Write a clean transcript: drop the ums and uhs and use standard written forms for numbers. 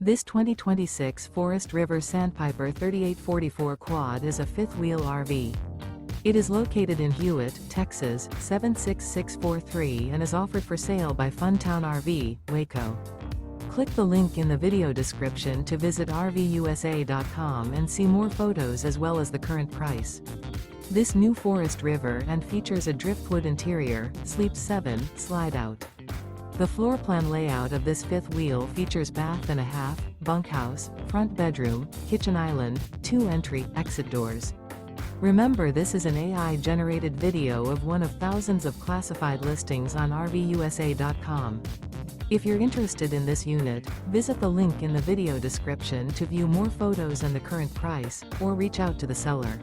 This 2026 Forest River Sandpiper 3844 quad is a fifth-wheel RV. It is located in Hewitt, Texas, 76643 and is offered for sale by Funtown RV, Waco. Click the link in the video description to visit RVUSA.com and see more photos as well as the current price. This new Forest River and features a driftwood interior, sleeps 7, slide-out. The floor plan layout of this fifth wheel features bath and a half, bunkhouse, front bedroom, kitchen island, 2 entry/exit doors. Remember, this is an AI-generated video of one of thousands of classified listings on RVUSA.com. If you're interested in this unit, visit the link in the video description to view more photos and the current price, or reach out to the seller.